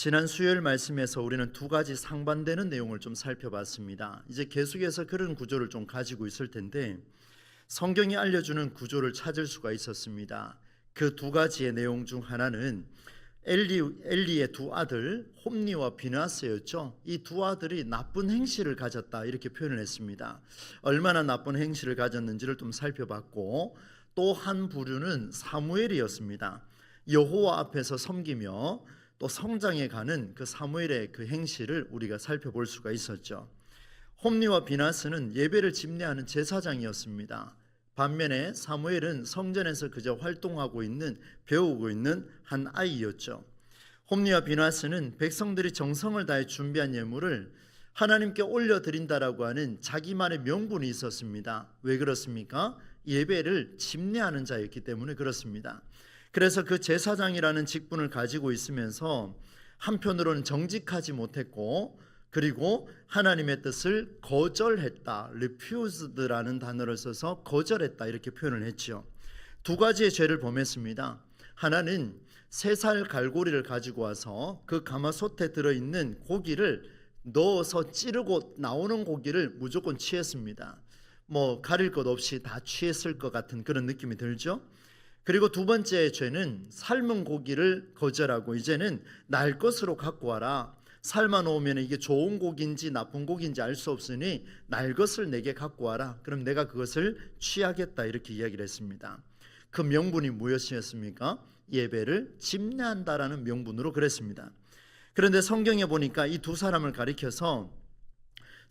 지난 수요일 말씀에서 우리는 두 가지 상반되는 내용을 좀 살펴봤습니다. 이제 계속해서 그런 구조를 좀 가지고 있을 텐데 성경이 알려주는 구조를 찾을 수가 있었습니다. 그 두 가지의 내용 중 하나는 엘리의 두 아들 홈니와 비느하스였죠. 이 두 아들이 나쁜 행실을 가졌다 이렇게 표현을 했습니다. 얼마나 나쁜 행실을 가졌는지를 좀 살펴봤고, 또 한 부류는 사무엘이었습니다. 여호와 앞에서 섬기며 또 성장해 가는 그 사무엘의 그 행실을 우리가 살펴볼 수가 있었죠. 홈니와 비느하스는 예배를 집례하는 제사장이었습니다. 반면에 사무엘은 성전에서 그저 활동하고 있는, 배우고 있는 한 아이였죠. 홈니와 비느하스는 백성들이 정성을 다해 준비한 예물을 하나님께 올려드린다라고 하는 자기만의 명분이 있었습니다. 왜 그렇습니까? 예배를 집례하는 자였기 때문에 그렇습니다. 그래서 그 제사장이라는 직분을 가지고 있으면서 한편으로는 정직하지 못했고, 그리고 하나님의 뜻을 거절했다, refused라는 단어를 써서 거절했다 이렇게 표현을 했죠. 두 가지의 죄를 범했습니다. 하나는 3살 갈고리를 가지고 와서 그 가마솥에 들어있는 고기를 넣어서 찌르고 나오는 고기를 무조건 취했습니다. 가릴 것 없이 다 취했을 것 같은 그런 느낌이 들죠. 그리고 두 번째 죄는 삶은 고기를 거절하고 이제는 날 것으로 갖고 와라. 삶아 놓으면 이게 좋은 고기인지 나쁜 고기인지 알 수 없으니 날 것을 내게 갖고 와라. 그럼 내가 그것을 취하겠다 이렇게 이야기를 했습니다. 그 명분이 무엇이었습니까? 예배를 집례한다라는 명분으로 그랬습니다. 그런데 성경에 보니까 이 두 사람을 가리켜서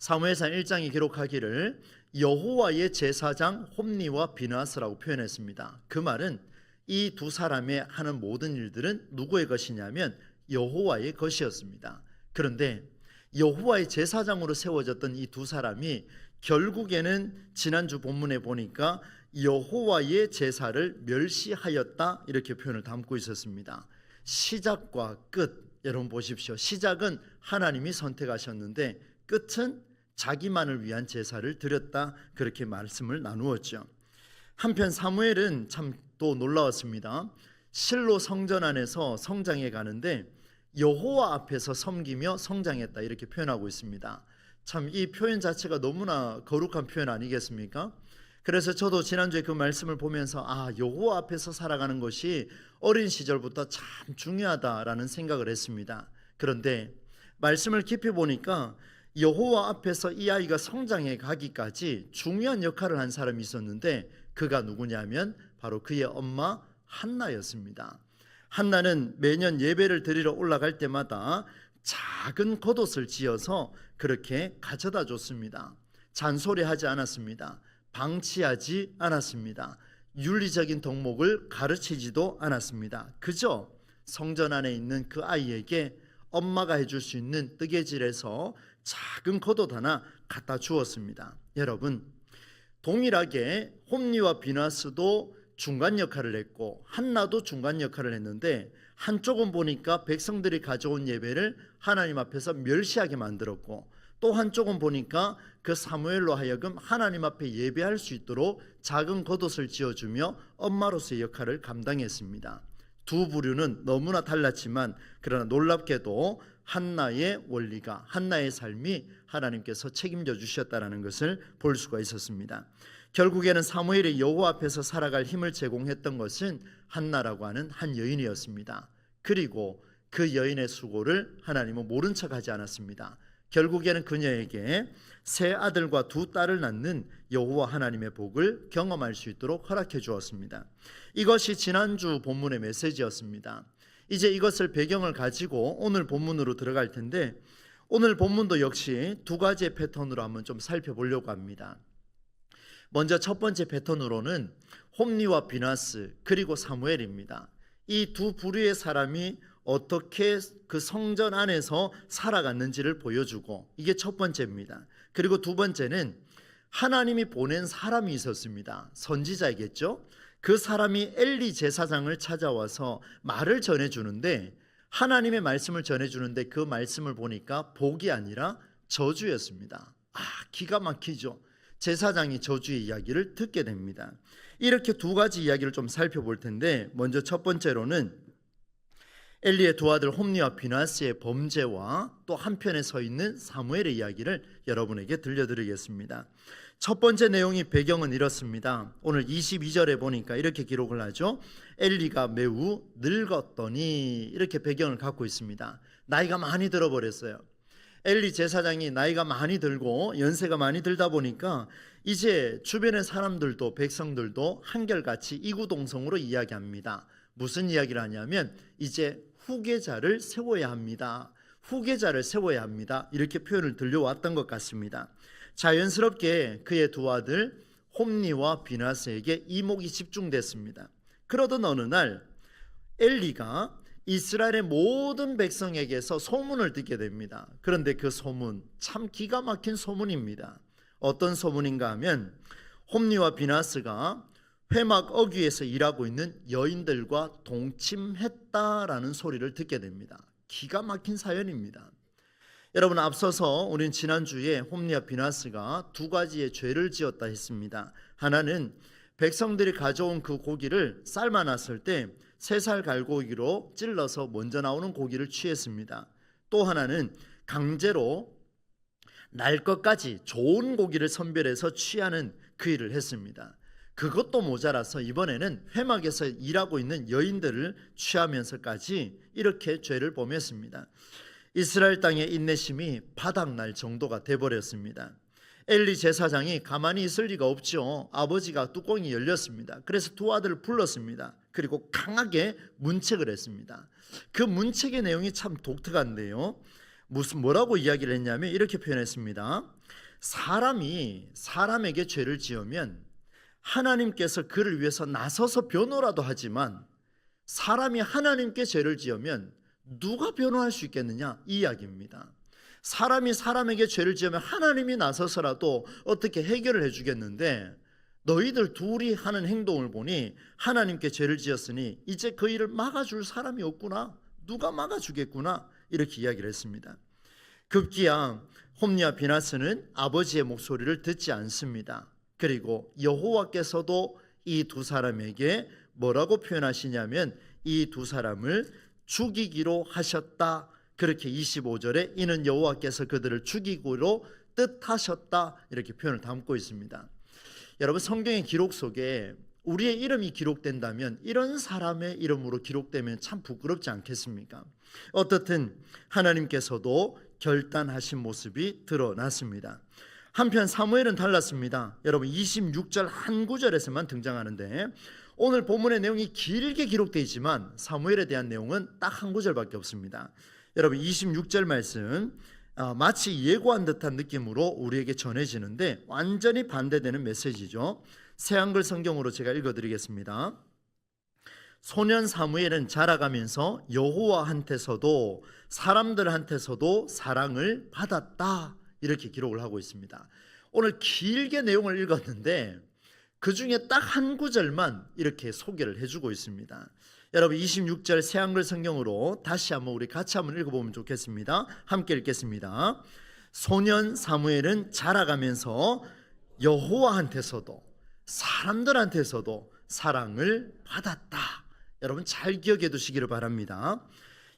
사무엘상 1장이 기록하기를 여호와의 제사장 홈니와 비느하스라고 표현했습니다. 그 말은 이 두 사람의 하는 모든 일들은 누구의 것이냐면 여호와의 것이었습니다. 그런데 여호와의 제사장으로 세워졌던 이 두 사람이 결국에는 지난주 본문에 보니까 여호와의 제사를 멸시하였다 이렇게 표현을 담고 있었습니다. 시작과 끝, 여러분 보십시오. 시작은 하나님이 선택하셨는데 끝은 자기만을 위한 제사를 드렸다 그렇게 말씀을 나누었죠. 한편 사무엘은 참 또 놀라웠습니다. 실로 성전 안에서 성장해 가는데 여호와 앞에서 섬기며 성장했다 이렇게 표현하고 있습니다. 참 이 표현 자체가 너무나 거룩한 표현 아니겠습니까? 그래서 저도 지난주에 그 말씀을 보면서 여호와 앞에서 살아가는 것이 어린 시절부터 참 중요하다라는 생각을 했습니다. 그런데 말씀을 깊이 보니까 여호와 앞에서 이 아이가 성장해 가기까지 중요한 역할을 한 사람이 있었는데 그가 누구냐면 바로 그의 엄마 한나였습니다. 한나는 매년 예배를 드리러 올라갈 때마다 작은 겉옷을 지어서 그렇게 가져다 줬습니다. 잔소리하지 않았습니다. 방치하지 않았습니다. 윤리적인 덕목을 가르치지도 않았습니다. 그저 성전 안에 있는 그 아이에게 엄마가 해줄 수 있는 뜨개질에서 작은 겉옷 하나 갖다 주었습니다. 여러분, 동일하게 홈니와 비느하스도 중간 역할을 했고 한나도 중간 역할을 했는데 한쪽은 보니까 백성들이 가져온 예배를 하나님 앞에서 멸시하게 만들었고 또 한쪽은 보니까 그 사무엘로 하여금 하나님 앞에 예배할 수 있도록 작은 겉옷을 지어주며 엄마로서의 역할을 감당했습니다. 두 부류는 너무나 달랐지만 그러나 놀랍게도 한나의 원리가, 한나의 삶이 하나님께서 책임져 주셨다는 것을 볼 수가 있었습니다. 결국에는 사무엘이 여호와 앞에서 살아갈 힘을 제공했던 것은 한나라고 하는 한 여인이었습니다. 그리고 그 여인의 수고를 하나님은 모른 척하지 않았습니다. 결국에는 그녀에게 3아들과 2딸을 낳는 여호와 하나님의 복을 경험할 수 있도록 허락해 주었습니다. 이것이 지난주 본문의 메시지였습니다. 이제 이것을 배경을 가지고 오늘 본문으로 들어갈 텐데 오늘 본문도 역시 두 가지의 패턴으로 한번 좀 살펴보려고 합니다. 먼저 첫 번째 패턴으로는 홈니와 비느하스 그리고 사무엘입니다. 이 두 부류의 사람이 어떻게 그 성전 안에서 살아갔는지를 보여주고 이게 첫 번째입니다. 그리고 두 번째는 하나님이 보낸 사람이 있었습니다. 선지자이겠죠. 그 사람이 엘리 제사장을 찾아와서 말을 전해주는데 하나님의 말씀을 전해주는데 그 말씀을 보니까 복이 아니라 저주였습니다. 기가 막히죠. 제사장이 저주의 이야기를 듣게 됩니다. 이렇게 두 가지 이야기를 좀 살펴볼 텐데 먼저 첫 번째로는 엘리의 두 아들 홈리와 비나스의 범죄와 또 한편에 서 있는 사무엘의 이야기를 여러분에게 들려드리겠습니다. 첫 번째 내용이 배경은 이렇습니다. 오늘 22절에 보니까 이렇게 기록을 하죠. 엘리가 매우 늙었더니, 이렇게 배경을 갖고 있습니다. 나이가 많이 들어버렸어요. 엘리 제사장이 나이가 많이 들고 연세가 많이 들다 보니까 이제 주변의 사람들도 백성들도 한결같이 이구동성으로 이야기합니다. 무슨 이야기를 하냐면 이제 후계자를 세워야 합니다. 후계자를 세워야 합니다. 이렇게 표현을 들려왔던 것 같습니다. 자연스럽게 그의 두 아들 홈리와 비나스에게 이목이 집중됐습니다. 그러던 어느 날 엘리가 이스라엘의 모든 백성에게서 소문을 듣게 됩니다. 그런데 그 소문 참 기가 막힌 소문입니다. 어떤 소문인가 하면 홈리와 비나스가 회막 어귀에서 일하고 있는 여인들과 동침했다라는 소리를 듣게 됩니다. 기가 막힌 사연입니다. 여러분, 앞서서 우리는 지난주에 홈리와 비나스가 두 가지의 죄를 지었다 했습니다. 하나는 백성들이 가져온 그 고기를 삶아놨을 때 3살 갈고기로 찔러서 먼저 나오는 고기를 취했습니다. 또 하나는 강제로 날 것까지 좋은 고기를 선별해서 취하는 그 일을 했습니다. 그것도 모자라서 이번에는 회막에서 일하고 있는 여인들을 취하면서까지 이렇게 죄를 범했습니다. 이스라엘 땅의 인내심이 바닥날 정도가 돼버렸습니다. 엘리 제사장이 가만히 있을 리가 없죠. 아버지가 뚜껑이 열렸습니다. 그래서 두 아들을 불렀습니다. 그리고 강하게 문책을 했습니다. 그 문책의 내용이 참 독특한데요. 뭐라고 이야기를 했냐면 이렇게 표현했습니다. 사람이 사람에게 죄를 지으면 하나님께서 그를 위해서 나서서 변호라도 하지만 사람이 하나님께 죄를 지으면 누가 변호할 수 있겠느냐, 이 이야기입니다. 사람이 사람에게 죄를 지으면 하나님이 나서서라도 어떻게 해결을 해주겠는데 너희들 둘이 하는 행동을 보니 하나님께 죄를 지었으니 이제 그 일을 막아줄 사람이 없구나, 누가 막아주겠구나, 이렇게 이야기를 했습니다. 급기야 홈리와 비나스는 아버지의 목소리를 듣지 않습니다. 그리고 여호와께서도 이 두 사람에게 뭐라고 표현하시냐면 이 두 사람을 죽이기로 하셨다. 그렇게 25절에 이는 여호와께서 그들을 죽이기로 뜻하셨다, 이렇게 표현을 담고 있습니다. 여러분, 성경의 기록 속에 우리의 이름이 기록된다면 이런 사람의 이름으로 기록되면 참 부끄럽지 않겠습니까? 어떻든 하나님께서도 결단하신 모습이 드러났습니다. 한편 사무엘은 달랐습니다. 여러분, 26절 한 구절에서만 등장하는데 오늘 본문의 내용이 길게 기록되어 있지만 사무엘에 대한 내용은 딱 한 구절밖에 없습니다. 여러분, 26절 말씀 마치 예고한 듯한 느낌으로 우리에게 전해지는데 완전히 반대되는 메시지죠. 새한글 성경으로 제가 읽어드리겠습니다. 소년 사무엘은 자라가면서 여호와한테서도 사람들한테서도 사랑을 받았다, 이렇게 기록을 하고 있습니다. 오늘 길게 내용을 읽었는데 그 중에 딱 한 구절만 이렇게 소개를 해주고 있습니다. 여러분, 26절 새한글 성경으로 다시 한번 우리 같이 한번 읽어보면 좋겠습니다. 함께 읽겠습니다. 소년 사무엘은 자라가면서 여호와한테서도 사람들한테서도 사랑을 받았다. 여러분, 잘 기억해 두시기를 바랍니다.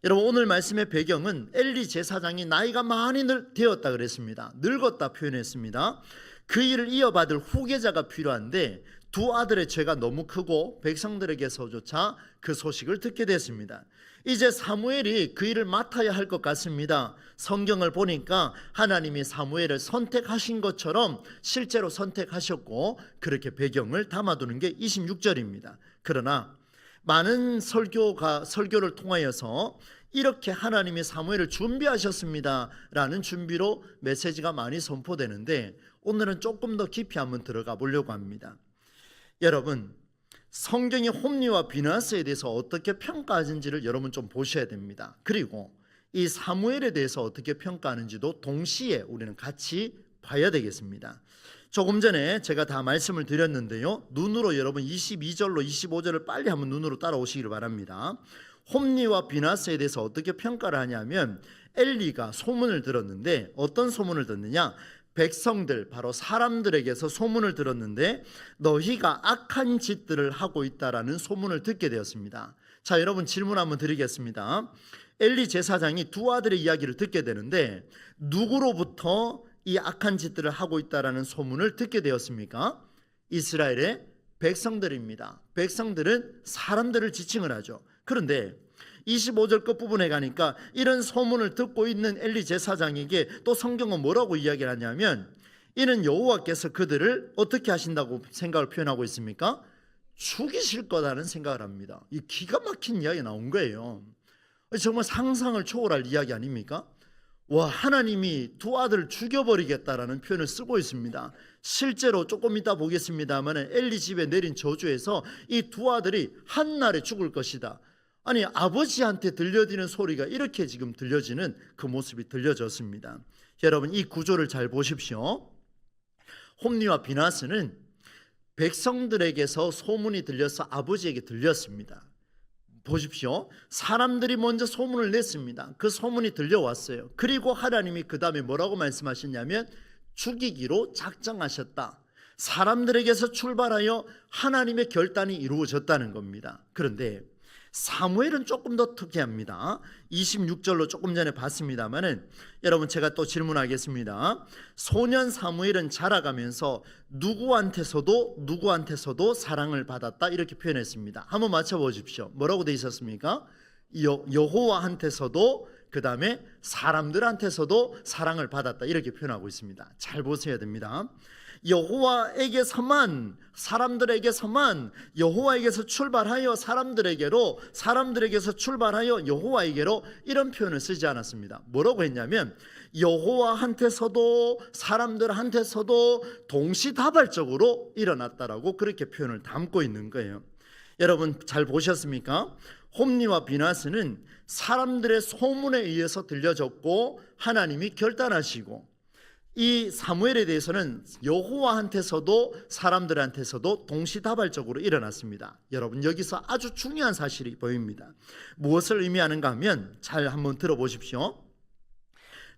여러분, 오늘 말씀의 배경은 엘리 제사장이 나이가 많이 되었다 그랬습니다. 늙었다 표현했습니다. 그 일을 이어받을 후계자가 필요한데 두 아들의 죄가 너무 크고 백성들에게서조차 그 소식을 듣게 됐습니다. 이제 사무엘이 그 일을 맡아야 할 것 같습니다. 성경을 보니까 하나님이 사무엘을 선택하신 것처럼 실제로 선택하셨고 그렇게 배경을 담아두는 게 26절입니다. 그러나 많은 설교를 통하여서 이렇게 하나님이 사무엘을 준비하셨습니다 라는 준비로 메시지가 많이 선포되는데 오늘은 조금 더 깊이 한번 들어가 보려고 합니다. 여러분, 성경이 홈리와 비나스에 대해서 어떻게 평가하는지를 여러분 좀 보셔야 됩니다. 그리고 이 사무엘에 대해서 어떻게 평가하는지도 동시에 우리는 같이 봐야 되겠습니다. 조금 전에 제가 다 말씀을 드렸는데요, 눈으로 여러분 22절로 25절을 빨리 한번 눈으로 따라오시기를 바랍니다. 홈리와 비나스에 대해서 어떻게 평가를 하냐면 엘리가 소문을 들었는데 어떤 소문을 듣느냐, 백성들, 바로 사람들에게서 소문을 들었는데 너희가 악한 짓들을 하고 있다라는 소문을 듣게 되었습니다. 자, 여러분 질문 한번 드리겠습니다. 엘리 제사장이 두 아들의 이야기를 듣게 되는데 누구로부터 이 악한 짓들을 하고 있다라는 소문을 듣게 되었습니까? 이스라엘의 백성들입니다. 백성들은 사람들을 지칭을 하죠. 그런데 25절 끝부분에 가니까 이런 소문을 듣고 있는 엘리 제사장에게 또 성경은 뭐라고 이야기를 하냐면 이는 여호와께서 그들을 어떻게 하신다고 생각을 표현하고 있습니까? 죽이실 거라는 생각을 합니다. 이 기가 막힌 이야기 나온 거예요. 정말 상상을 초월할 이야기 아닙니까? 와, 하나님이 두 아들을 죽여버리겠다라는 표현을 쓰고 있습니다. 실제로 조금 이따 보겠습니다만 엘리 집에 내린 저주에서 이 두 아들이 한날에 죽을 것이다. 아니, 아버지한테 들려지는 소리가 이렇게 지금 들려지는 그 모습이 들려졌습니다. 여러분, 이 구조를 잘 보십시오. 홈리와 비나스는 백성들에게서 소문이 들려서 아버지에게 들렸습니다. 보십시오. 사람들이 먼저 소문을 냈습니다. 그 소문이 들려왔어요. 그리고 하나님이 그 다음에 뭐라고 말씀하셨냐면 죽이기로 작정하셨다. 사람들에게서 출발하여 하나님의 결단이 이루어졌다는 겁니다. 그런데 사무엘은 조금 더 특이합니다. 26절로 조금 전에 봤습니다만은 여러분, 제가 또 질문하겠습니다. 소년 사무엘은 자라가면서 누구한테서도 사랑을 받았다 이렇게 표현했습니다. 한번 맞춰보십시오. 뭐라고 돼 있었습니까? 여호와한테서도 그 다음에 사람들한테서도 사랑을 받았다 이렇게 표현하고 있습니다. 잘 보셔야 됩니다. 여호와에게서만, 사람들에게서만, 여호와에게서 출발하여 사람들에게로, 사람들에게서 출발하여 여호와에게로, 이런 표현을 쓰지 않았습니다. 뭐라고 했냐면 여호와한테서도 사람들한테서도 동시다발적으로 일어났다라고 그렇게 표현을 담고 있는 거예요. 여러분 잘 보셨습니까? 홈리와 비나스는 사람들의 소문에 의해서 들려졌고 하나님이 결단하시고, 이 사무엘에 대해서는 여호와한테서도 사람들한테서도 동시다발적으로 일어났습니다. 여러분, 여기서 아주 중요한 사실이 보입니다. 무엇을 의미하는가 하면 잘 한번 들어보십시오.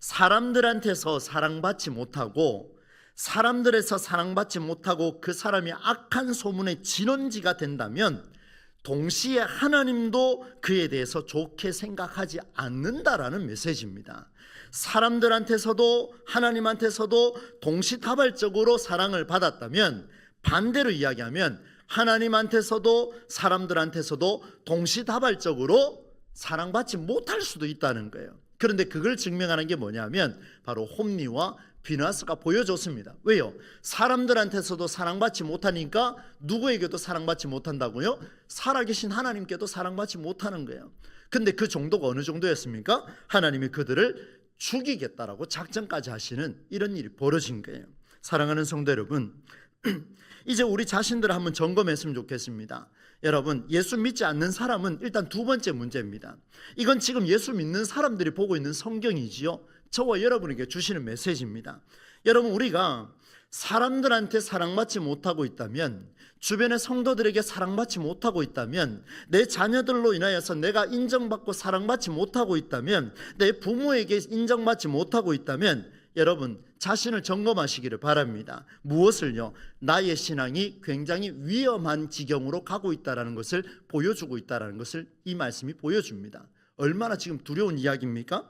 사람들한테서 사랑받지 못하고, 사람들에서 사랑받지 못하고 그 사람이 악한 소문의 진원지가 된다면 동시에 하나님도 그에 대해서 좋게 생각하지 않는다라는 메시지입니다. 사람들한테서도 하나님한테서도 동시다발적으로 사랑을 받았다면, 반대로 이야기하면 하나님한테서도 사람들한테서도 동시다발적으로 사랑받지 못할 수도 있다는 거예요. 그런데 그걸 증명하는 게 뭐냐면 바로 홈리와 비나스가 보여줬습니다. 왜요? 사람들한테서도 사랑받지 못하니까 누구에게도 사랑받지 못한다고요? 살아계신 하나님께도 사랑받지 못하는 거예요. 근데 그 정도가 어느 정도였습니까? 하나님이 그들을 죽이겠다라고 작정까지 하시는 이런 일이 벌어진 거예요. 사랑하는 성도 여러분, 이제 우리 자신들을 한번 점검했으면 좋겠습니다. 여러분, 예수 믿지 않는 사람은 일단 두 번째 문제입니다. 이건 지금 예수 믿는 사람들이 보고 있는 성경이지요, 저와 여러분에게 주시는 메시지입니다. 여러분, 우리가 사람들한테 사랑받지 못하고 있다면, 주변의 성도들에게 사랑받지 못하고 있다면, 내 자녀들로 인하여서 내가 인정받고 사랑받지 못하고 있다면, 내 부모에게 인정받지 못하고 있다면, 여러분 자신을 점검하시기를 바랍니다. 무엇을요? 나의 신앙이 굉장히 위험한 지경으로 가고 있다는 것을 보여주고 있다는 것을 이 말씀이 보여줍니다. 얼마나 지금 두려운 이야기입니까?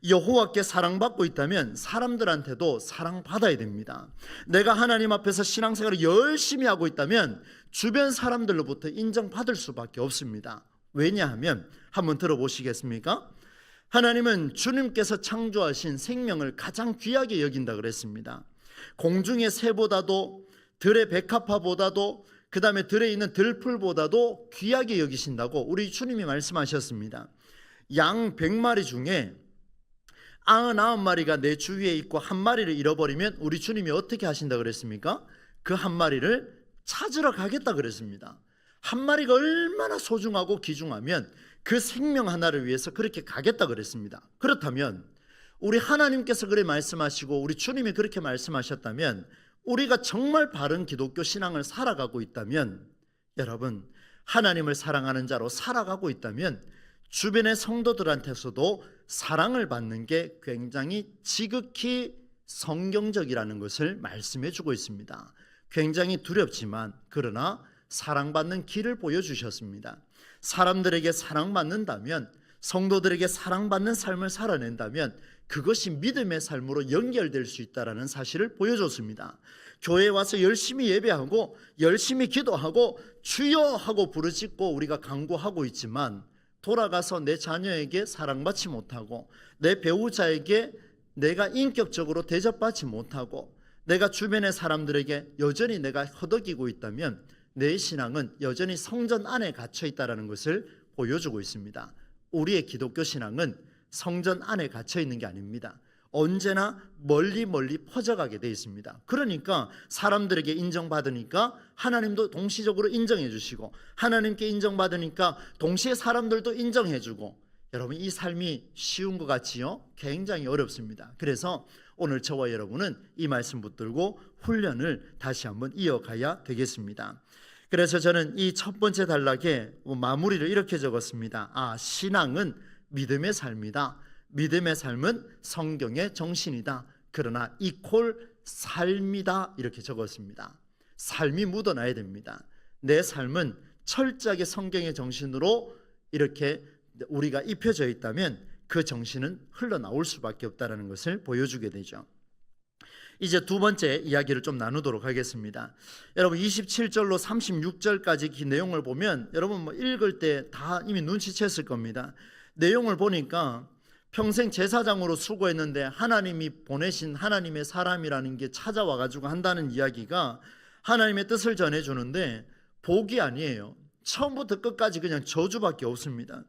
여호와께 사랑받고 있다면 사람들한테도 사랑받아야 됩니다. 내가 하나님 앞에서 신앙생활을 열심히 하고 있다면 주변 사람들로부터 인정받을 수밖에 없습니다. 왜냐하면 한번 들어보시겠습니까? 하나님은 주님께서 창조하신 생명을 가장 귀하게 여긴다 그랬습니다. 공중의 새보다도 들의 백합화보다도 그 다음에 들에 있는 들풀보다도 귀하게 여기신다고 우리 주님이 말씀하셨습니다. 양 100마리 중에 99마리가 내 주위에 있고 한 마리를 잃어버리면 우리 주님이 어떻게 하신다 그랬습니까? 그 한 마리를 찾으러 가겠다 그랬습니다. 한 마리가 얼마나 소중하고 귀중하면 그 생명 하나를 위해서 그렇게 가겠다 그랬습니다. 그렇다면 우리 하나님께서 그렇게 말씀하시고 우리 주님이 그렇게 말씀하셨다면, 우리가 정말 바른 기독교 신앙을 살아가고 있다면, 여러분 하나님을 사랑하는 자로 살아가고 있다면 주변의 성도들한테서도 사랑을 받는 게 굉장히 지극히 성경적이라는 것을 말씀해 주고 있습니다. 굉장히 두렵지만 그러나 사랑받는 길을 보여주셨습니다. 사람들에게 사랑받는다면, 성도들에게 사랑받는 삶을 살아낸다면 그것이 믿음의 삶으로 연결될 수 있다는 사실을 보여줬습니다. 교회에 와서 열심히 예배하고 열심히 기도하고 주여 하고 부르짖고 우리가 간구하고 있지만 돌아가서 내 자녀에게 사랑받지 못하고 내 배우자에게 내가 인격적으로 대접받지 못하고 내가 주변의 사람들에게 여전히 내가 허덕이고 있다면 내 신앙은 여전히 성전 안에 갇혀 있다는 것을 보여주고 있습니다. 우리의 기독교 신앙은 성전 안에 갇혀 있는 게 아닙니다. 언제나 멀리 퍼져가게 되어 있습니다. 그러니까 사람들에게 인정받으니까 하나님도 동시적으로 인정해 주시고, 하나님께 인정받으니까 동시에 사람들도 인정해 주고, 여러분 이 삶이 쉬운 것 같지요? 굉장히 어렵습니다. 그래서 오늘 저와 여러분은 이 말씀 붙들고 훈련을 다시 한번 이어가야 되겠습니다. 그래서 저는 이 첫 번째 단락에 마무리를 이렇게 적었습니다. 신앙은 믿음의 삶이다. 믿음의 삶은 성경의 정신이다. 그러나 이퀄 삶이다. 이렇게 적었습니다. 삶이 묻어나야 됩니다. 내 삶은 철저하게 성경의 정신으로 이렇게 우리가 입혀져 있다면 그 정신은 흘러나올 수밖에 없다는 것을 보여주게 되죠. 이제 두 번째 이야기를 좀 나누도록 하겠습니다. 여러분 27절로 36절까지 그 내용을 보면 여러분 읽을 때 다 이미 눈치챘을 겁니다. 내용을 보니까 평생 제사장으로 수고했는데 하나님이 보내신 하나님의 사람이라는 게 찾아와 가지고 한다는 이야기가 하나님의 뜻을 전해주는데 복이 아니에요. 처음부터 끝까지 그냥 저주밖에 없습니다.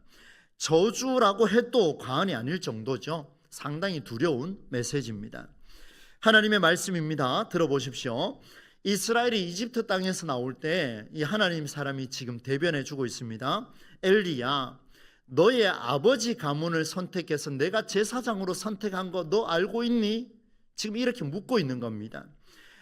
저주라고 해도 과언이 아닐 정도죠. 상당히 두려운 메시지입니다. 하나님의 말씀입니다. 들어보십시오. 이스라엘이 이집트 땅에서 나올 때 이 하나님 사람이 지금 대변해 주고 있습니다. 엘리야, 너의 아버지 가문을 선택해서 내가 제사장으로 선택한 거 너 알고 있니? 지금 이렇게 묻고 있는 겁니다.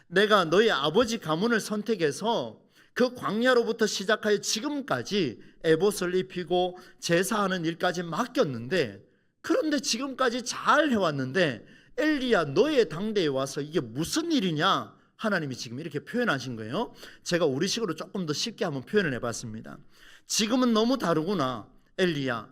내가 너의 아버지 가문을 선택해서 그 광야로부터 시작하여 지금까지 에봇을 입히고 제사하는 일까지 맡겼는데, 그런데 지금까지 잘 해왔는데 엘리야 너의 당대에 와서 이게 무슨 일이냐? 하나님이 지금 이렇게 표현하신 거예요. 제가 우리식으로 조금 더 쉽게 한번 표현을 해봤습니다. 지금은 너무 다르구나. 엘리야,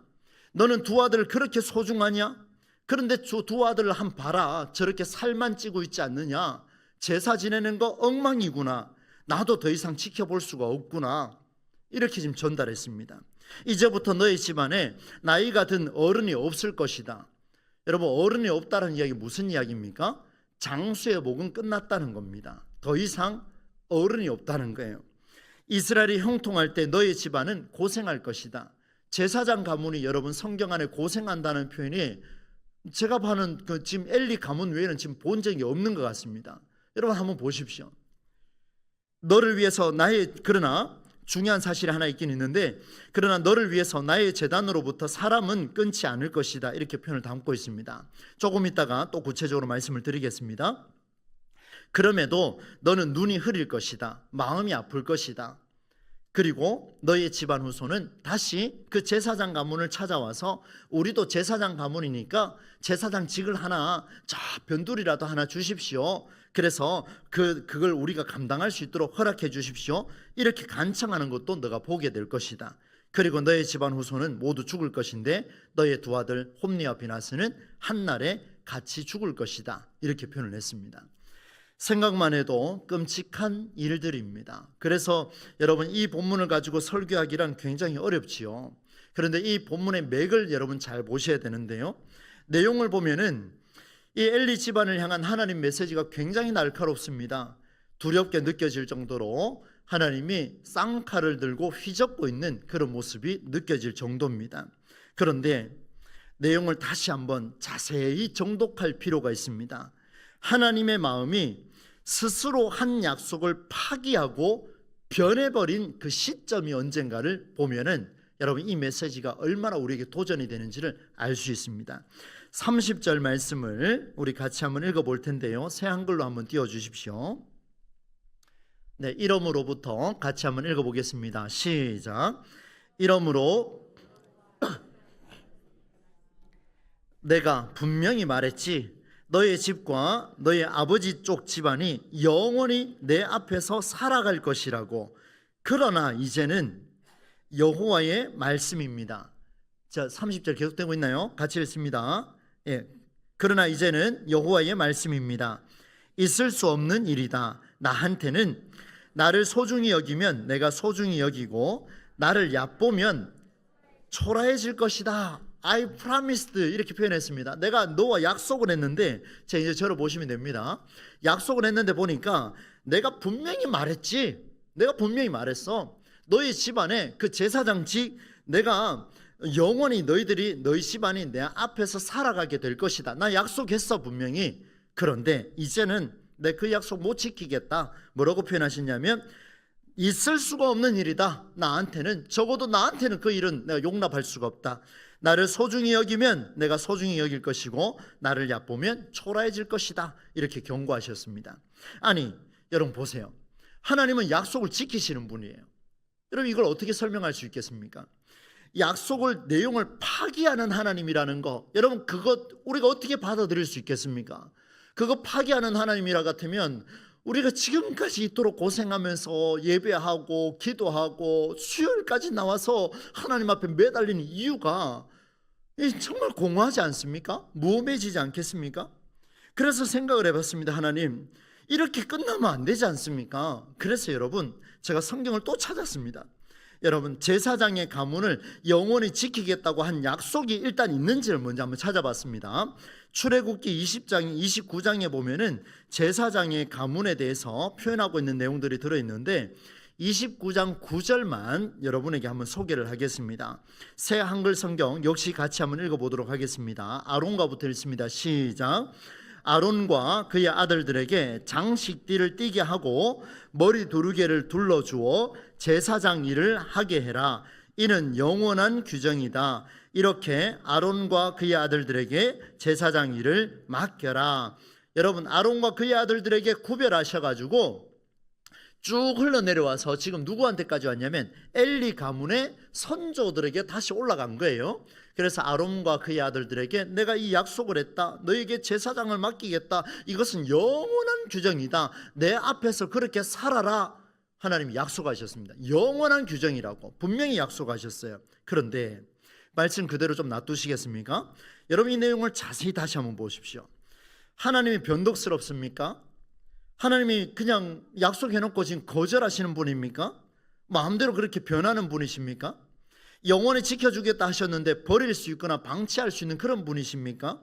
너는 두 아들 그렇게 소중하냐? 그런데 두 아들을 한번 봐라. 저렇게 살만 찌고 있지 않느냐? 제사 지내는 거 엉망이구나. 나도 더 이상 지켜볼 수가 없구나. 이렇게 지금 전달했습니다. 이제부터 너희 집안에 나이가 든 어른이 없을 것이다. 여러분 어른이 없다는 이야기 무슨 이야기입니까? 장수의 복은 끝났다는 겁니다. 더 이상 어른이 없다는 거예요. 이스라엘이 형통할 때 너희 집안은 고생할 것이다. 제사장 가문이 여러분 성경 안에 고생한다는 표현이 제가 봐는 지금 엘리 가문 외에는 지금 본 적이 없는 것 같습니다. 여러분 한번 보십시오. 너를 위해서 그러나 중요한 사실이 하나 있긴 있는데, 그러나 너를 위해서 나의 제단으로부터 사람은 끊지 않을 것이다. 이렇게 표현을 담고 있습니다. 조금 있다가 또 구체적으로 말씀을 드리겠습니다. 그럼에도 너는 눈이 흐릴 것이다. 마음이 아플 것이다. 그리고 너의 집안 후손은 다시 그 제사장 가문을 찾아와서 우리도 제사장 가문이니까 제사장직을 하나 변두리라도 하나 주십시오. 그래서 그걸 우리가 감당할 수 있도록 허락해 주십시오. 이렇게 간청하는 것도 너가 보게 될 것이다. 그리고 너의 집안 후손은 모두 죽을 것인데 너의 두 아들 홈리와 비나스는 한날에 같이 죽을 것이다. 이렇게 표현을 했습니다. 생각만 해도 끔찍한 일들입니다. 그래서 여러분 이 본문을 가지고 설교하기란 굉장히 어렵지요. 그런데 이 본문의 맥을 여러분 잘 보셔야 되는데요. 내용을 보면은 이 엘리 집안을 향한 하나님 메시지가 굉장히 날카롭습니다. 두렵게 느껴질 정도로 하나님이 쌍칼을 들고 휘젓고 있는 그런 모습이 느껴질 정도입니다. 그런데 내용을 다시 한번 자세히 정독할 필요가 있습니다. 하나님의 마음이 스스로 한 약속을 파기하고 변해버린 그 시점이 언젠가를 보면은 여러분 이 메시지가 얼마나 우리에게 도전이 되는지를 알 수 있습니다. 30절 말씀을 우리 같이 한번 읽어볼 텐데요. 새 한글로 한번 띄워주십시오. 네, 이러므로부터 같이 한번 읽어보겠습니다. 시작. 이러므로 내가 분명히 말했지. 너의 집과 너의 아버지 쪽 집안이 영원히 내 앞에서 살아갈 것이라고. 그러나 이제는 여호와의 말씀입니다. 자, 30절 계속되고 있나요? 같이 읽습니다. 예. 그러나 이제는 여호와의 말씀입니다. 있을 수 없는 일이다. 나한테는 나를 소중히 여기면 내가 소중히 여기고 나를 얕보면 초라해질 것이다. I promised 이렇게 표현했습니다. 내가 너와 약속을 했는데, 자 이제 저를 보시면 됩니다. 약속을 했는데 보니까 내가 분명히 말했지. 내가 분명히 말했어. 너희 집안에 그 제사장직 내가 영원히 너희 집안이 내 앞에서 살아가게 될 것이다. 나 약속했어 분명히. 그런데 이제는 내 그 약속 못 지키겠다. 뭐라고 표현하시냐면 있을 수가 없는 일이다. 나한테는, 적어도 나한테는 그 일은 내가 용납할 수가 없다. 나를 소중히 여기면 내가 소중히 여길 것이고 나를 얕보면 초라해질 것이다. 이렇게 경고하셨습니다. 아니 여러분 보세요. 하나님은 약속을 지키시는 분이에요. 여러분 이걸 어떻게 설명할 수 있겠습니까? 약속을 내용을 파기하는 하나님이라는 거, 여러분 그것 우리가 어떻게 받아들일 수 있겠습니까? 그거 파기하는 하나님이라 같으면 우리가 지금까지 이토록 고생하면서 예배하고 기도하고 수요일까지 나와서 하나님 앞에 매달리는 이유가 정말 공허하지 않습니까? 무험해지지 않겠습니까? 그래서 생각을 해봤습니다. 하나님 이렇게 끝나면 안 되지 않습니까? 그래서 여러분 제가 성경을 또 찾았습니다. 여러분 제사장의 가문을 영원히 지키겠다고 한 약속이 일단 있는지를 먼저 한번 찾아봤습니다. 출애굽기 20장 29장에 보면은 제사장의 가문에 대해서 표현하고 있는 내용들이 들어있는데 29장 9절만 여러분에게 한번 소개를 하겠습니다. 새 한글 성경 역시 같이 한번 읽어보도록 하겠습니다. 아론과부터 읽습니다. 시작. 아론과 그의 아들들에게 장식띠를 띠게 하고 머리 두르개를 둘러주어 제사장 일을 하게 해라. 이는 영원한 규정이다. 이렇게 아론과 그의 아들들에게 제사장 일을 맡겨라. 여러분 아론과 그의 아들들에게 구별하셔가지고 쭉 흘러내려와서 지금 누구한테까지 왔냐면 엘리 가문의 선조들에게 다시 올라간 거예요. 그래서 아론과 그의 아들들에게 내가 이 약속을 했다. 너에게 제사장을 맡기겠다. 이것은 영원한 규정이다. 내 앞에서 그렇게 살아라. 하나님이 약속하셨습니다. 영원한 규정이라고 분명히 약속하셨어요. 그런데 말씀 그대로 좀 놔두시겠습니까? 여러분 이 내용을 자세히 다시 한번 보십시오. 하나님이 변덕스럽습니까? 하나님이 그냥 약속해놓고 지금 거절하시는 분입니까? 마음대로 그렇게 변하는 분이십니까? 영원히 지켜주겠다 하셨는데 버릴 수 있거나 방치할 수 있는 그런 분이십니까?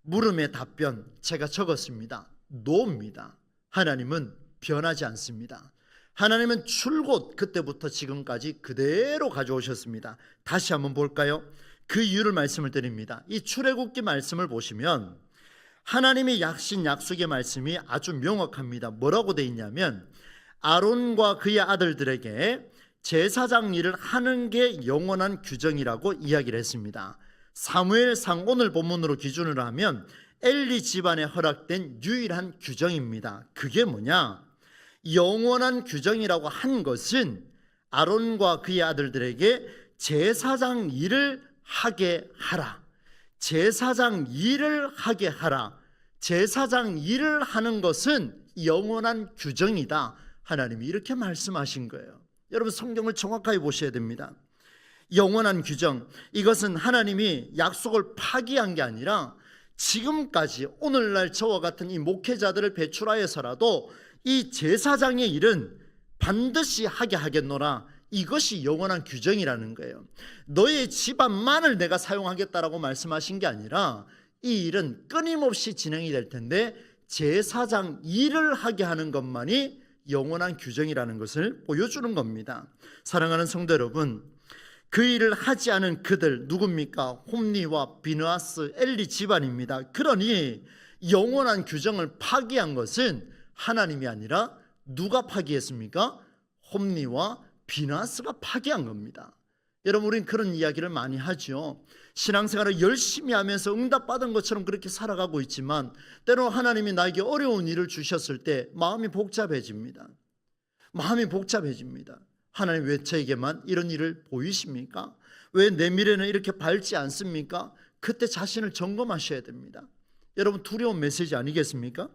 물음의 답변 제가 적었습니다. 노입니다. 하나님은 변하지 않습니다. 하나님은 출곧 그때부터 지금까지 그대로 가져오셨습니다. 다시 한번 볼까요? 그 이유를 말씀을 드립니다. 이 출애굽기 말씀을 보시면 하나님이 약신 약속의 말씀이 아주 명확합니다. 뭐라고 돼 있냐면 아론과 그의 아들들에게 제사장 일을 하는 게 영원한 규정이라고 이야기를 했습니다. 사무엘상 오늘 본문으로 기준으로 하면 엘리 집안에 허락된 유일한 규정입니다. 그게 뭐냐? 영원한 규정이라고 한 것은 아론과 그의 아들들에게 제사장 일을 하게 하라. 제사장 일을 하게 하라. 제사장 일을 하는 것은 영원한 규정이다. 하나님이 이렇게 말씀하신 거예요. 여러분 성경을 정확하게 보셔야 됩니다. 영원한 규정, 이것은 하나님이 약속을 파기한 게 아니라 지금까지 오늘날 저와 같은 이 목회자들을 배출하여서라도 이 제사장의 일은 반드시 하게 하겠노라. 이것이 영원한 규정이라는 거예요. 너의 집안만을 내가 사용하겠다라고 말씀하신 게 아니라 이 일은 끊임없이 진행이 될 텐데 제사장 일을 하게 하는 것만이 영원한 규정이라는 것을 보여주는 겁니다. 사랑하는 성도 여러분, 그 일을 하지 않은 그들 누굽니까? 홈리와 비느하스, 엘리 집안입니다. 그러니 영원한 규정을 파기한 것은 하나님이 아니라 누가 파기했습니까? 홈리와 비느하스가 파기한 겁니다. 여러분 우리는 그런 이야기를 많이 하죠. 신앙생활을 열심히 하면서 응답받은 것처럼 그렇게 살아가고 있지만 때로는 하나님이 나에게 어려운 일을 주셨을 때 마음이 복잡해집니다. 마음이 복잡해집니다. 하나님 왜 저에게만 이런 일을 보이십니까? 왜 내 미래는 이렇게 밝지 않습니까? 그때 자신을 점검하셔야 됩니다. 여러분 두려운 메시지 아니겠습니까?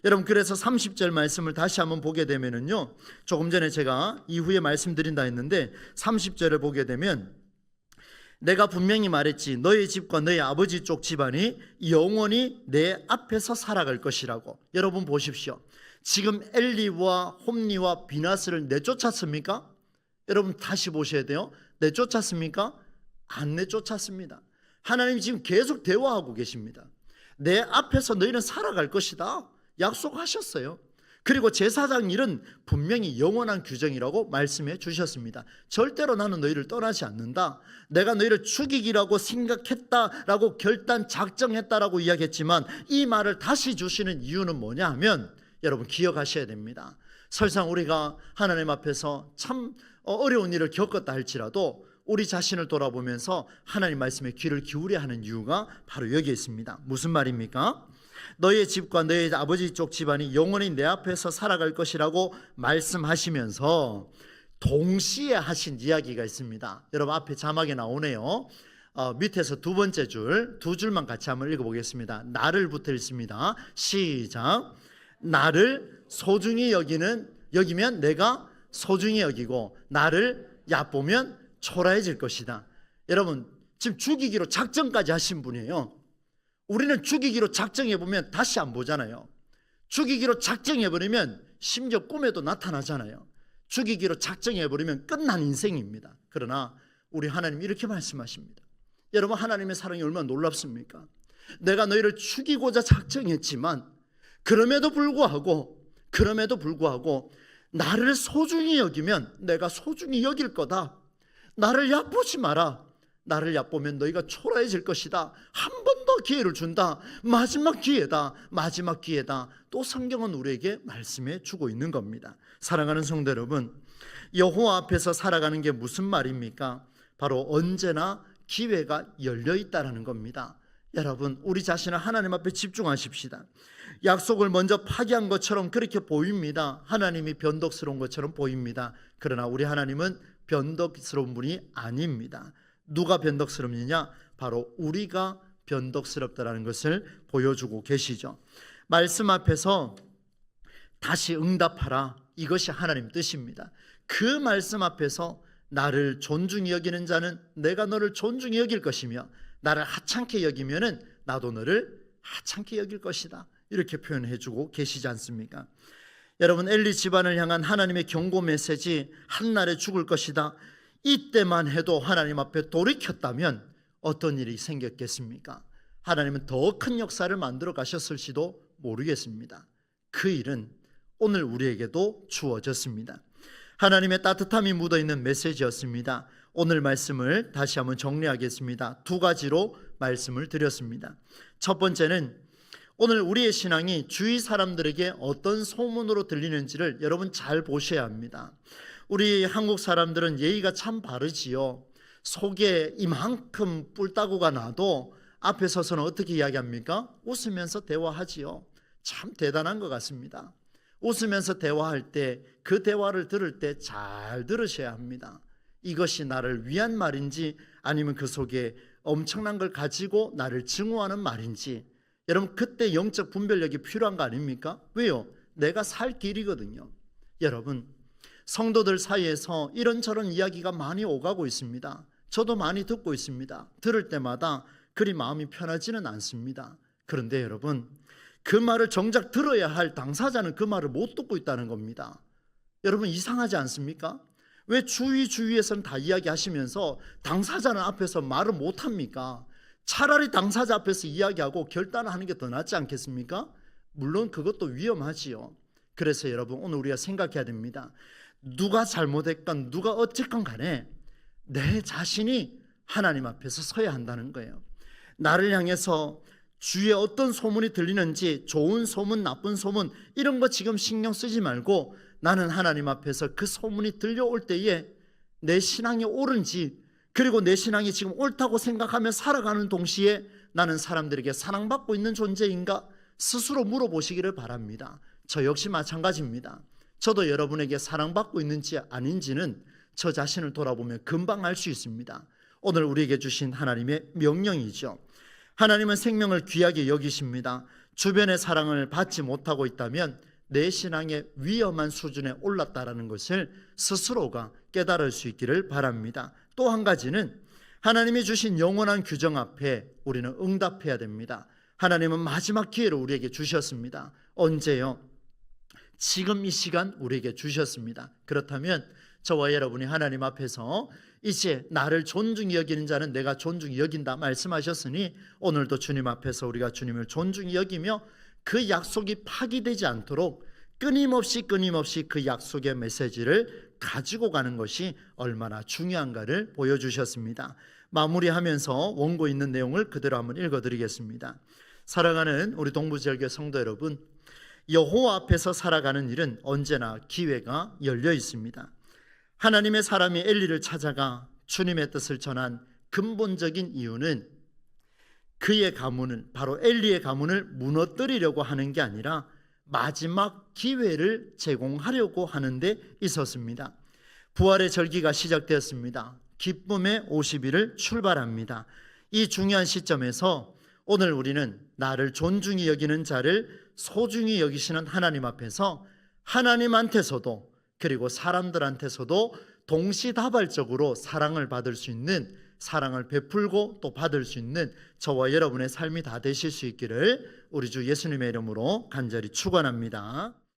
여러분, 그래서 30절 말씀을 다시 한번 보게 되면은요, 조금 전에 제가 이후에 말씀드린다 했는데 30절을 보게 되면 내가 분명히 말했지 너희 집과 너희 아버지 쪽 집안이 영원히 내 앞에서 살아갈 것이라고. 여러분 보십시오. 지금 엘리와 홈리와 비나스를 내쫓았습니까? 여러분 다시 보셔야 돼요. 내쫓았습니까? 안 내쫓았습니다. 하나님이 지금 계속 대화하고 계십니다. 내 앞에서 너희는 살아갈 것이다 약속하셨어요. 그리고 제사장 일은 분명히 영원한 규정이라고 말씀해 주셨습니다. 절대로 나는 너희를 떠나지 않는다. 내가 너희를 죽이기라고 생각했다라고 결단 작정했다라고 이야기했지만 이 말을 다시 주시는 이유는 뭐냐 하면 여러분 기억하셔야 됩니다. 설상 우리가 하나님 앞에서 참 어려운 일을 겪었다 할지라도 우리 자신을 돌아보면서 하나님 말씀에 귀를 기울여야 하는 이유가 바로 여기에 있습니다. 무슨 말입니까? 너의 집과 너의 아버지 쪽 집안이 영원히 내 앞에서 살아갈 것이라고 말씀하시면서 동시에 하신 이야기가 있습니다. 여러분 앞에 자막에 나오네요. 밑에서 두 번째 줄, 두 줄만 같이 한번 읽어보겠습니다. 나를부터 읽습니다. 시작. 나를 소중히 여기면 내가 소중히 여기고 나를 얕보면 초라해질 것이다. 여러분 지금 죽이기로 작정까지 하신 분이에요. 우리는 죽이기로 작정해보면 다시 안 보잖아요. 죽이기로 작정해버리면 심지어 꿈에도 나타나잖아요. 죽이기로 작정해버리면 끝난 인생입니다. 그러나 우리 하나님 이렇게 말씀하십니다. 여러분 하나님의 사랑이 얼마나 놀랍습니까? 내가 너희를 죽이고자 작정했지만 그럼에도 불구하고 나를 소중히 여기면 내가 소중히 여길 거다. 나를 얕보지 마라. 나를 얕보면 너희가 초라해질 것이다. 한 번 더 기회를 준다. 마지막 기회다. 또 성경은 우리에게 말씀해 주고 있는 겁니다. 사랑하는 성도 여러분, 여호와 앞에서 살아가는 게 무슨 말입니까? 바로 언제나 기회가 열려 있다는 겁니다. 여러분 우리 자신을 하나님 앞에 집중하십시다. 약속을 먼저 파기한 것처럼 그렇게 보입니다. 하나님이 변덕스러운 것처럼 보입니다. 그러나 우리 하나님은 변덕스러운 분이 아닙니다. 누가 변덕스럽느냐? 바로 우리가 변덕스럽다라는 것을 보여주고 계시죠. 말씀 앞에서 다시 응답하라. 이것이 하나님 뜻입니다. 그 말씀 앞에서 나를 존중히 여기는 자는 내가 너를 존중히 여길 것이며 나를 하찮게 여기면은 나도 너를 하찮게 여길 것이다. 이렇게 표현해 주고 계시지 않습니까? 여러분 엘리 집안을 향한 하나님의 경고 메시지 한날에 죽을 것이다. 이때만 해도 하나님 앞에 돌이켰다면 어떤 일이 생겼겠습니까? 하나님은 더 큰 역사를 만들어 가셨을지도 모르겠습니다. 그 일은 오늘 우리에게도 주어졌습니다. 하나님의 따뜻함이 묻어있는 메시지였습니다. 오늘 말씀을 다시 한번 정리하겠습니다. 두 가지로 말씀을 드렸습니다. 첫 번째는 오늘 우리의 신앙이 주위 사람들에게 어떤 소문으로 들리는지를 여러분 잘 보셔야 합니다. 우리 한국 사람들은 예의가 참 바르지요. 속에 이만큼 뿔따구가 나도 앞에 서서는 어떻게 이야기합니까? 웃으면서 대화하지요. 참 대단한 것 같습니다. 웃으면서 대화할 때 그 대화를 들을 때 잘 들으셔야 합니다. 이것이 나를 위한 말인지 아니면 그 속에 엄청난 걸 가지고 나를 증오하는 말인지 여러분 그때 영적 분별력이 필요한 거 아닙니까? 왜요? 내가 살 길이거든요. 여러분 성도들 사이에서 이런저런 이야기가 많이 오가고 있습니다. 저도 많이 듣고 있습니다. 들을 때마다 그리 마음이 편하지는 않습니다. 그런데 여러분 그 말을 정작 들어야 할 당사자는 그 말을 못 듣고 있다는 겁니다. 여러분 이상하지 않습니까? 왜 주위에서는 다 이야기하시면서 당사자는 앞에서 말을 못합니까? 차라리 당사자 앞에서 이야기하고 결단을 하는 게 더 낫지 않겠습니까? 물론 그것도 위험하지요. 그래서 여러분 오늘 우리가 생각해야 됩니다. 누가 잘못했건 누가 어쨌건 간에 내 자신이 하나님 앞에서 서야 한다는 거예요. 나를 향해서 주위에 어떤 소문이 들리는지 좋은 소문 나쁜 소문 이런 거 지금 신경 쓰지 말고 나는 하나님 앞에서 그 소문이 들려올 때에 내 신앙이 옳은지 그리고 내 신앙이 지금 옳다고 생각하며 살아가는 동시에 나는 사람들에게 사랑받고 있는 존재인가 스스로 물어보시기를 바랍니다. 저 역시 마찬가지입니다. 저도 여러분에게 사랑받고 있는지 아닌지는 저 자신을 돌아보면 금방 알 수 있습니다. 오늘 우리에게 주신 하나님의 명령이죠. 하나님은 생명을 귀하게 여기십니다. 주변의 사랑을 받지 못하고 있다면 내 신앙의 위험한 수준에 올랐다라는 것을 스스로가 깨달을 수 있기를 바랍니다. 또 한 가지는 하나님이 주신 영원한 규정 앞에 우리는 응답해야 됩니다. 하나님은 마지막 기회를 우리에게 주셨습니다. 언제요? 지금 이 시간 우리에게 주셨습니다. 그렇다면 저와 여러분이 하나님 앞에서 이제 나를 존중히 여기는 자는 내가 존중히 여긴다 말씀하셨으니 오늘도 주님 앞에서 우리가 주님을 존중히 여기며 그 약속이 파기되지 않도록 끊임없이 그 약속의 메시지를 가지고 가는 것이 얼마나 중요한가를 보여주셨습니다. 마무리하면서 원고 있는 내용을 그대로 한번 읽어드리겠습니다. 사랑하는 우리 동부지역의 성도 여러분, 여호와 앞에서 살아가는 일은 언제나 기회가 열려 있습니다. 하나님의 사람이 엘리를 찾아가 주님의 뜻을 전한 근본적인 이유는 그의 가문을, 바로 엘리의 가문을 무너뜨리려고 하는 게 아니라 마지막 기회를 제공하려고 하는 데 있었습니다. 부활의 절기가 시작되었습니다. 기쁨의 50일을 출발합니다. 이 중요한 시점에서 오늘 우리는 나를 존중히 여기는 자를 소중히 여기시는 하나님 앞에서 하나님한테서도 그리고 사람들한테서도 동시다발적으로 사랑을 받을 수 있는, 사랑을 베풀고 또 받을 수 있는 저와 여러분의 삶이 다 되실 수 있기를 우리 주 예수님의 이름으로 간절히 축원합니다.